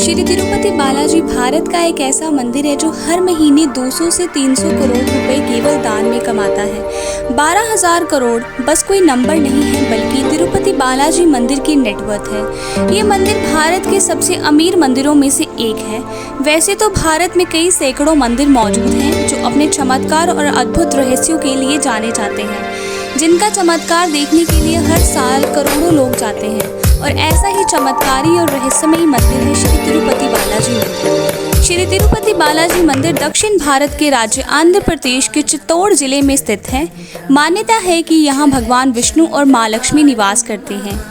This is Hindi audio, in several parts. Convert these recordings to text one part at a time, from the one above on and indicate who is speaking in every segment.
Speaker 1: श्री तिरुपति बालाजी भारत का एक ऐसा मंदिर है जो हर महीने 200 से 300 करोड़ रुपए केवल दान में कमाता है। 12,000 करोड़ बस कोई नंबर नहीं है, बल्कि तिरुपति बालाजी मंदिर की नेटवर्थ है। ये मंदिर भारत के सबसे अमीर मंदिरों में से एक है। वैसे तो भारत में कई सैकड़ों मंदिर मौजूद हैं जो अपने चमत्कार और अद्भुत रहस्यों के लिए जाने जाते हैं, जिनका चमत्कार देखने के लिए हर साल करोड़ों लोग जाते हैं। और ऐसा ही चमत्कारी और रहस्यमयी मंदिर है श्री तिरुपति बालाजी मंदिर। श्री तिरुपति बालाजी मंदिर दक्षिण भारत के राज्य आंध्र प्रदेश के चित्तौड़ जिले में स्थित है। मान्यता है कि यहाँ भगवान विष्णु और माँ लक्ष्मी निवास करते हैं।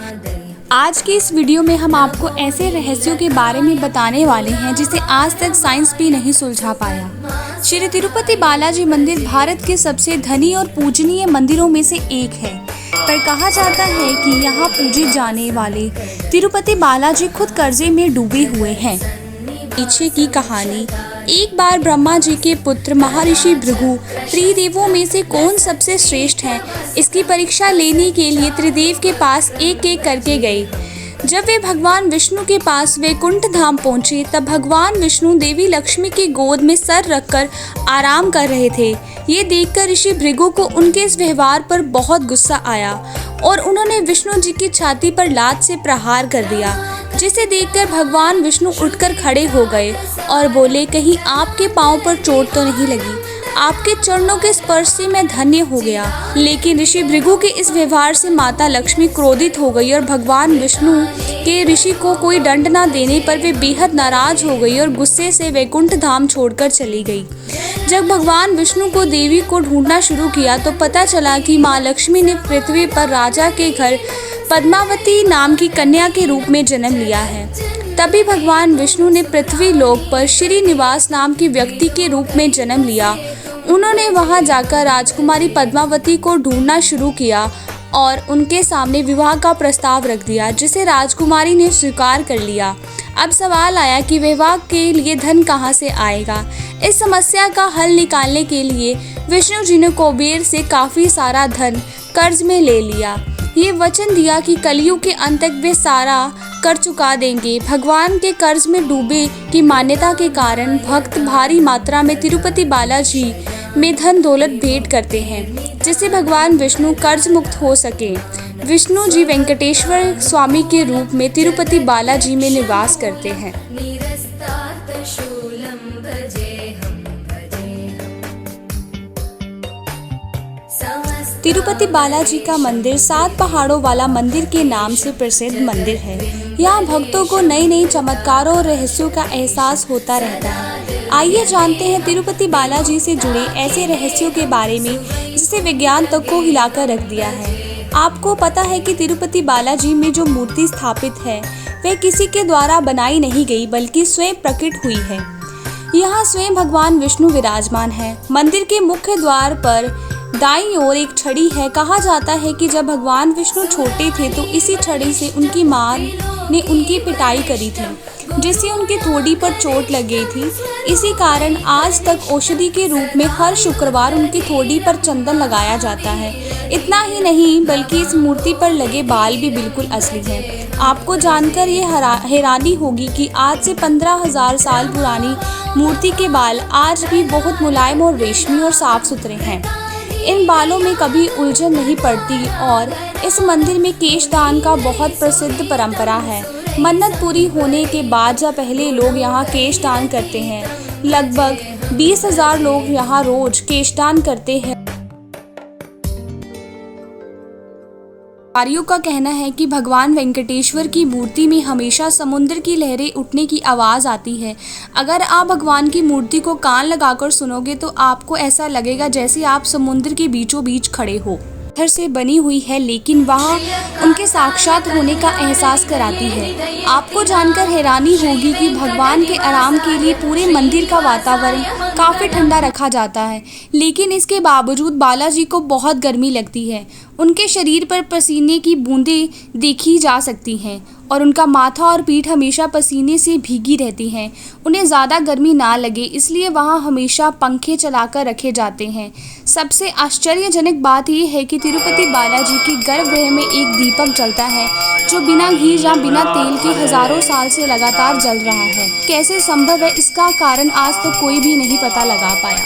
Speaker 1: आज की इस वीडियो में हम आपको ऐसे रहस्यों के बारे में बताने वाले हैं जिसे आज तक साइंस भी नहीं सुलझा पाया। श्री तिरुपति बालाजी मंदिर भारत के सबसे धनी और पूजनीय मंदिरों में से एक है, पर कहा जाता है कि यहाँ पूजे जाने वाले तिरुपति बालाजी खुद कर्जे में डूबे हुए हैं। पीछे की कहानी। एक बार ब्रह्मा जी के पुत्र महर्षि भृगु त्रिदेवों में से कौन सबसे श्रेष्ठ है, इसकी परीक्षा लेने के लिए त्रिदेव के पास एक एक करके गए। जब वे भगवान विष्णु के पास वैकुंठ धाम पहुंचे, तब भगवान विष्णु देवी लक्ष्मी की गोद में सर रखकर आराम कर रहे थे। ये देखकर ऋषि भृगु को उनके इस व्यवहार पर बहुत गुस्सा आया और उन्होंने विष्णु जी की छाती पर लात से प्रहार कर दिया, जिसे देखकर भगवान विष्णु उठकर खड़े हो गए और बोले, कहीं आपके पांव पर चोट तो नहीं लगी? आपके चरणों के स्पर्श से मैं धन्य हो गया। लेकिन ऋषि भृगु के इस व्यवहार से माता लक्ष्मी क्रोधित हो गई और भगवान विष्णु के ऋषि को कोई दंड न देने पर वे बेहद नाराज हो गई और गुस्से से वैकुंठ धाम छोड़कर चली गई। जब भगवान विष्णु को देवी को ढूंढना शुरू किया तो पता चला कि माँ लक्ष्मी ने पृथ्वी पर राजा के घर पद्मावती नाम की कन्या के रूप में जन्म लिया है। तभी भगवान विष्णु ने पृथ्वी लोक पर श्रीनिवास नाम की व्यक्ति के रूप में जन्म लिया। उन्होंने वहां जाकर राजकुमारी पद्मावती को ढूंढना शुरू किया और उनके सामने विवाह का प्रस्ताव रख दिया, जिसे राजकुमारी ने स्वीकार कर लिया। अब सवाल आया कि विवाह के लिए धन कहां से आएगा। इस समस्या का हल निकालने के लिए विष्णु जी ने कुबेर से काफ़ी सारा धन कर्ज में ले लिया। ये वचन दिया कि कलयुग के अंत तक वे सारा कर चुका देंगे। भगवान के कर्ज में डूबे की मान्यता के कारण भक्त भारी मात्रा में तिरुपति बालाजी में धन दौलत भेंट करते हैं, जिससे भगवान विष्णु कर्ज मुक्त हो सके। विष्णु जी वेंकटेश्वर स्वामी के रूप में तिरुपति बालाजी में निवास करते हैं। तिरुपति बालाजी का मंदिर 7 पहाड़ों वाला मंदिर के नाम से प्रसिद्ध मंदिर है। यहाँ भक्तों को नई नई चमत्कारों और रहस्यों का एहसास होता रहता है। आइए जानते हैं तिरुपति बालाजी से जुड़े ऐसे रहस्यों के बारे में जिसे विज्ञान तक को हिलाकर रख दिया है। आपको पता है कि तिरुपति बालाजी में जो मूर्ति स्थापित है वह किसी के द्वारा बनाई नहीं गई, बल्कि स्वयं प्रकट हुई है। यहाँ स्वयं भगवान विष्णु विराजमान है। मंदिर के मुख्य द्वार पर दाईं ओर एक छड़ी है। कहा जाता है कि जब भगवान विष्णु छोटे थे तो इसी छड़ी से उनकी मां ने उनकी पिटाई करी थी, जिससे उनकी ठोड़ी पर चोट लग गई थी। इसी कारण आज तक औषधि के रूप में हर शुक्रवार उनकी ठोड़ी पर चंदन लगाया जाता है। इतना ही नहीं, बल्कि इस मूर्ति पर लगे बाल भी बिल्कुल असली हैं। आपको जानकर ये हैरानी होगी कि आज से 15,000 साल पुरानी मूर्ति के बाल आज भी बहुत मुलायम और रेशमी और साफ सुथरे हैं। इन बालों में कभी उलझन नहीं पड़ती और इस मंदिर में केशदान का बहुत प्रसिद्ध परंपरा है। मन्नत पूरी होने के बाद या पहले लोग यहाँ केशदान करते हैं। लगभग 20,000 लोग यहाँ रोज केशदान करते हैं। व्यापारियों का कहना है कि भगवान वेंकटेश्वर की मूर्ति में हमेशा समुद्र की लहरें उठने की आवाज़ आती है। अगर आप भगवान की मूर्ति को कान लगाकर सुनोगे तो आपको ऐसा लगेगा जैसे आप समुद्र के बीचों बीच खड़े हो। पत्थर से बनी हुई है, लेकिन वहाँ उनके साक्षात होने का एहसास कराती है। आपको जानकर हैरानी होगी कि भगवान के आराम के लिए पूरे मंदिर का वातावरण काफ़ी ठंडा रखा जाता है, लेकिन इसके बावजूद बालाजी को बहुत गर्मी लगती है। उनके शरीर पर पसीने की बूंदें देखी जा सकती हैं और उनका माथा और पीठ हमेशा पसीने से भीगी रहती हैं। उन्हें ज़्यादा गर्मी ना लगे इसलिए वहाँ हमेशा पंखे चलाकर रखे जाते हैं। सबसे आश्चर्यजनक बात यह है कि तिरुपति बालाजी के गर्भगृह में एक दीपक जलता है जो बिना घी या बिना तेल के हजारों साल से लगातार जल रहा है। कैसे संभव है, इसका कारण आज तक कोई भी नहीं पता लगा पाया।